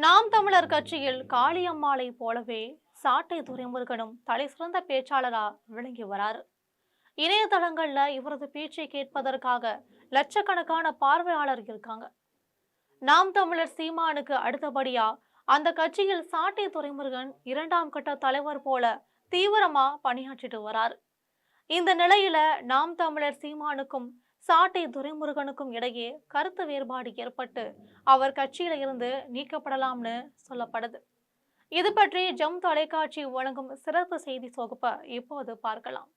நாம் தமிழர் கட்சியில் காளியம்மாளை போலவே சாட்டை துரைமுருகனும் தலைசிறந்த பேச்சாளரா விளங்கி வராரு. இணையதளங்கள்ல இவரது பேச்சை கேட்பதற்காக லட்சக்கணக்கான பார்வையாளர் இருக்காங்க. நாம் தமிழர் சீமானுக்கு அடுத்தபடியா அந்த கட்சியில் சாட்டை துரைமுருகன் இரண்டாம் கட்ட தலைவர் போல தீவிரமா பணியாற்றிட்டு வராரு. இந்த நிலையில நாம் தமிழர் சீமானுக்கும் சாட்டை துரைமுருகனுக்கும் இடையே கருத்து வேறுபாடு ஏற்பட்டு அவர் கட்சியில இருந்து நீக்கப்படலாம்னு சொல்லப்படுது. இது பற்றி ஜம் தொலைக்காட்சி வழங்கும் சிறப்பு செய்தி தொகுப்பை இப்போது பார்க்கலாம்.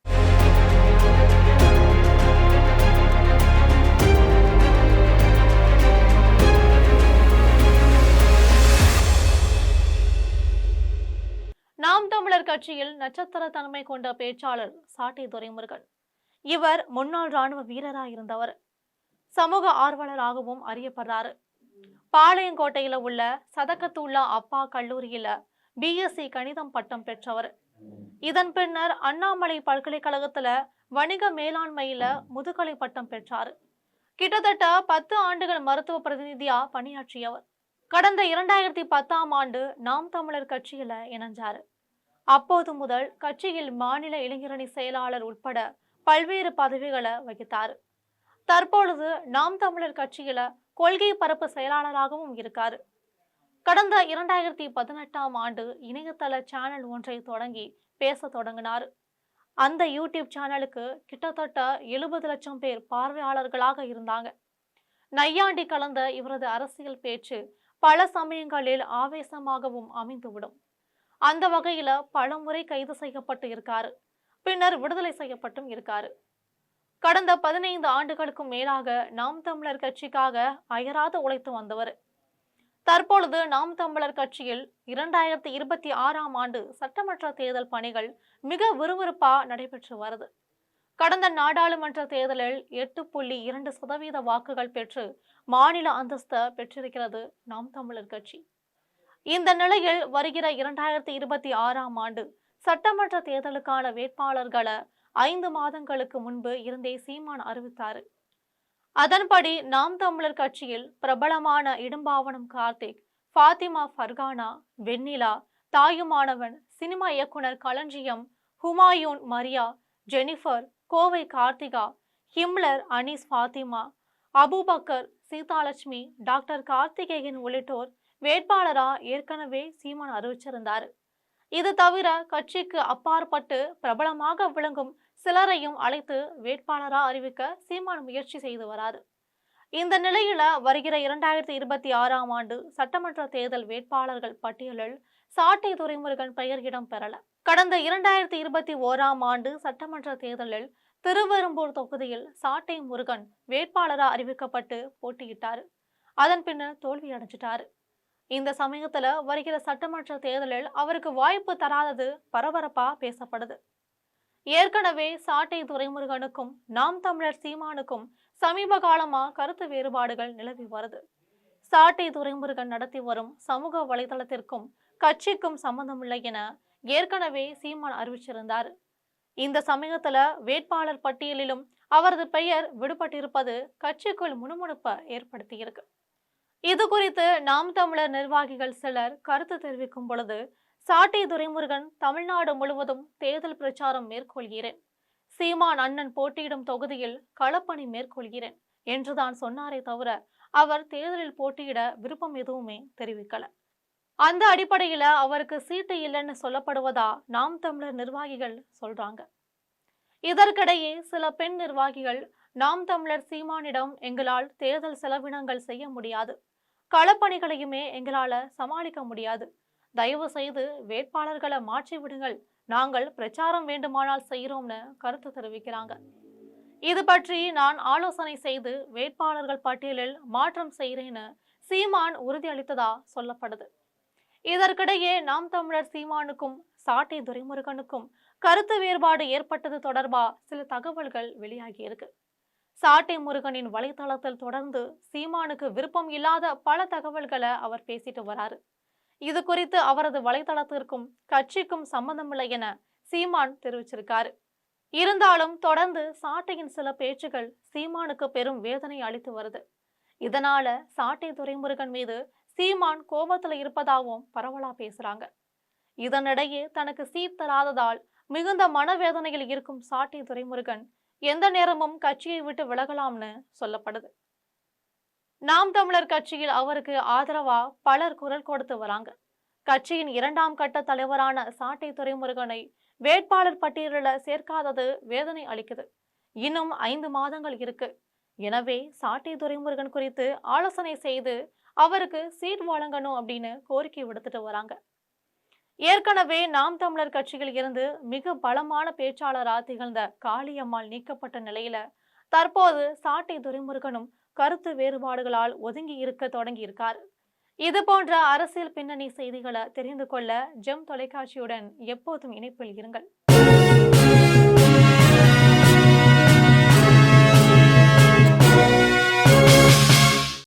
நாம் தமிழர் கட்சியில் நட்சத்திர தன்மை கொண்ட பேச்சாளர் சாட்டை துரைமுருகன். இவர் முன்னாள் ராணுவ வீரராக இருந்தவர். சமூக ஆர்வலராகவும் அறியப்படுறாரு. பாளையங்கோட்டையில உள்ள சதகத்துல்லா அப்பா கல்லூரியில பிஎஸ்சி கணிதம் பட்டம் பெற்றவர். இதன் பின்னர் அண்ணாமலை பல்கலைக்கழகத்துல வணிக மேலாண்மையில முதுகலை பட்டம் பெற்றார். கிட்டத்தட்ட 10 ஆண்டுகள் மருத்துவ பிரதிநிதியா பணியாற்றியவர். கடந்த 2010ஆம் ஆண்டு நாம் தமிழர் கட்சியில இணைஞ்சாரு. அப்போது முதல் கட்சியில் மாநில இளைஞரணி செயலாளர் உட்பட பல்வேறு பதவிகளை வகித்தார். தற்பொழுது நாம் தமிழர் கட்சியில கொள்கை பரப்பு செயலாளராகவும் இருக்காரு. கடந்த 2018ஆம் ஆண்டு இணையதள சேனல் ஒன்றை தொடங்கி பேச தொடங்கினார். அந்த யூடியூப் சேனலுக்கு கிட்டத்தட்ட 70 லட்சம் பேர் பார்வையாளர்களாக இருந்தாங்க. நையாண்டி கலந்த இவரது அரசியல் பேச்சு பல சமயங்களில் ஆவேசமாகவும் அமைந்துவிடும். அந்த வகையில பலமுறை கைது செய்யப்பட்டு இருக்காரு. பின்னர் விடுதலை செய்யப்பட்டும் இருக்காரு. கடந்த 15 ஆண்டுகளுக்கும் மேலாக நாம் தமிழர் கட்சிக்காக அயராது உழைத்து வந்தவர். தற்பொழுது நாம் தமிழர் கட்சியில் 2026ஆம் ஆண்டு சட்டமன்ற தேர்தல் பணிகள் மிக விறுவிறுப்பா நடைபெற்று வருது. கடந்த நாடாளுமன்ற தேர்தலில் 8.2% வாக்குகள் பெற்று மாநில அந்தஸ்தை பெற்றிருக்கிறது நாம் தமிழர் கட்சி. இந்த நிலையில் வருகிற 2026ஆம் ஆண்டு சட்டமன்ற தேர்தலுக்கான வேட்பாளர்களை 5 மாதங்களுக்கு முன்பு இருந்தே சீமான் அறிவித்தார். அதன்படி நாம் தமிழர் கட்சியில் பிரபலமான இடும்பாவனம் கார்த்திக், ஃபாத்திமா ஃபர்கானா, வெண்ணிலா, தாயுமானவன், சினிமா இயக்குனர் Kalanjiyam, Humayun Maria, Jennifer, Kovai Karthika, Himlar Anees Fathima, Abubakkar, Seethalakshmi, doctor Karthikeyan உள்ளிட்டோர் வேட்பாளரா ஏற்கனவே சீமான் அறிவிச்சிருந்தார். இது தவிர கட்சிக்கு அப்பாற்பட்டு பிரபலமாக விளங்கும் சிலரையும் அழைத்து வேட்பாளரா அறிவிக்க சீமான் முயற்சி செய்து வராரு. இந்த நிலையில வருகிற 2026ஆம் ஆண்டு சட்டமன்ற தேர்தல் வேட்பாளர்கள் பட்டியலில் சாட்டை துரைமுருகன் பெயர் இடம் பெறல. கடந்த 2021ஆம் ஆண்டு சட்டமன்ற தேர்தலில் திருவெரும்பூர் தொகுதியில் சாட்டை முருகன் வேட்பாளரா அறிவிக்கப்பட்டு போட்டியிட்டார். அதன் பின்னர் தோல்வி அடைஞ்சிட்டாரு. இந்த சமயத்துல வருகிற சட்டமன்ற தேர்தலில் அவருக்கு வாய்ப்பு தராதது பரபரப்பா பேசப்படுது. ஏற்கனவே சாட்டை துரைமுருகனுக்கும் நாம் தமிழர் சீமானுக்கும் சமீப காலமா கருத்து வேறுபாடுகள் நிலவி வருது. சாட்டை துரைமுருகன் நடத்தி வரும் சமூக வலைதளத்திற்கும் கட்சிக்கும் சம்பந்தமில்லை என ஏற்கனவே சீமான் அறிவிச்சிருந்தார். இந்த சமயத்துல வேட்பாளர் பட்டியலிலும் அவரது பெயர் விடுபட்டிருப்பது கட்சிக்குள் முணுமுணுப்பை ஏற்படுத்தியிருக்கு. இது குறித்து நாம் தமிழர் நிர்வாகிகள் சிலர் கருத்து தெரிவிக்கும் பொழுது, சாட்டை துரைமுருகன் தமிழ்நாடு முழுவதும் தேர்தல் பிரச்சாரம் மேற்கொள்கிறேன், சீமான் அண்ணன் போட்டியிடும் தொகுதியில் களப்பணி மேற்கொள்கிறேன் என்றுதான் சொன்னாரே தவிர அவர் தேர்தலில் போட்டியிட விருப்பம் எதுவுமே தெரிவிக்கல. அந்த அடிப்படையில அவருக்கு சீட்டு இல்லைன்னு சொல்லப்படுவதா நாம் தமிழர் நிர்வாகிகள் சொல்றாங்க. இதற்கிடையே சில பெண் நிர்வாகிகள் நாம் தமிழர் சீமானிடம் எங்களால் தேர்தல் செலவினங்கள் செய்ய முடியாது, களப்பணிகளையுமே எங்களால சமாளிக்க முடியாது, தயவு செய்து வேட்பாளர்களை மாற்றி விடுங்கள், நாங்கள் பிரச்சாரம் வேண்டுமானால் செய்கிறோம்னு கருத்து தெரிவிக்கிறாங்க. இது பற்றி நான் ஆலோசனை செய்து வேட்பாளர்கள் பட்டியலில் மாற்றம் செய்கிறேன்னு சீமான் உறுதியளித்ததா சொல்லப்படுது. இதற்கிடையே நாம் தமிழர் சீமானுக்கும் சாட்டை துரைமுருகனுக்கும் கருத்து வேறுபாடு ஏற்பட்டது தொடர்பா சில தகவல்கள் வெளியாகி இருக்கு. சாட்டை முருகனின் வலைதளத்தில் தொடர்ந்து சீமானுக்கு விருப்பம் இல்லாத பல தகவல்களை அவர் பேசிட்டு வராரு. இது குறித்து அவரது வலைதளத்திற்கும் கட்சிக்கும் சம்பந்தமில்லை என சீமான் தெரிவிச்சிருக்காரு. இருந்தாலும் தொடர்ந்து சாட்டையின் சில பேச்சுகள் சீமானுக்கு பெரும் வேதனை அளித்து வருது. இதனால சாட்டை துரைமுருகன் மீது சீமான் கோபத்துல இருப்பதாகவும் பரவலா பேசுறாங்க. இதனிடையே தனக்கு சீட் தராததால் மிகுந்த மனவேதனையில் இருக்கும் சாட்டை துரைமுருகன் எந்த நேரமும் கட்சியை விட்டு விலகலாம்னு சொல்லப்படுது. நாம் தமிழர் கட்சியில் அவருக்கு ஆதரவா பலர் குரல் கொடுத்து வராங்க. கட்சியின் 2ஆம் கட்ட தலைவரான சாட்டை துரைமுருகனை வேட்பாளர் பட்டியலில் சேர்க்காதது வேதனை அளிக்குது. இன்னும் 5 மாதங்கள் இருக்கு. எனவே சாட்டை துரைமுருகன் குறித்து ஆலோசனை செய்து அவருக்கு சீட் வழங்கணும் அப்படின்னு கோரிக்கை விடுத்துட்டு வராங்க. ஏற்கனவே நாம் தமிழர் கட்சியில் இருந்து மிக பலமான பேச்சாளரா திகழ்ந்த காளியம்மாள் நீக்கப்பட்ட நிலையில தற்போது சாட்டை துரைமுருகனும் கருத்து வேறுபாடுகளால் ஒதுங்கி இருக்க தொடங்கி இருக்கார். இது போன்ற அரசியல் பின்னணி செய்திகளை தெரிந்து கொள்ள ஜெம் தொலைக்காட்சியுடன் எப்போதும் இணைப்பில் இருங்கள்.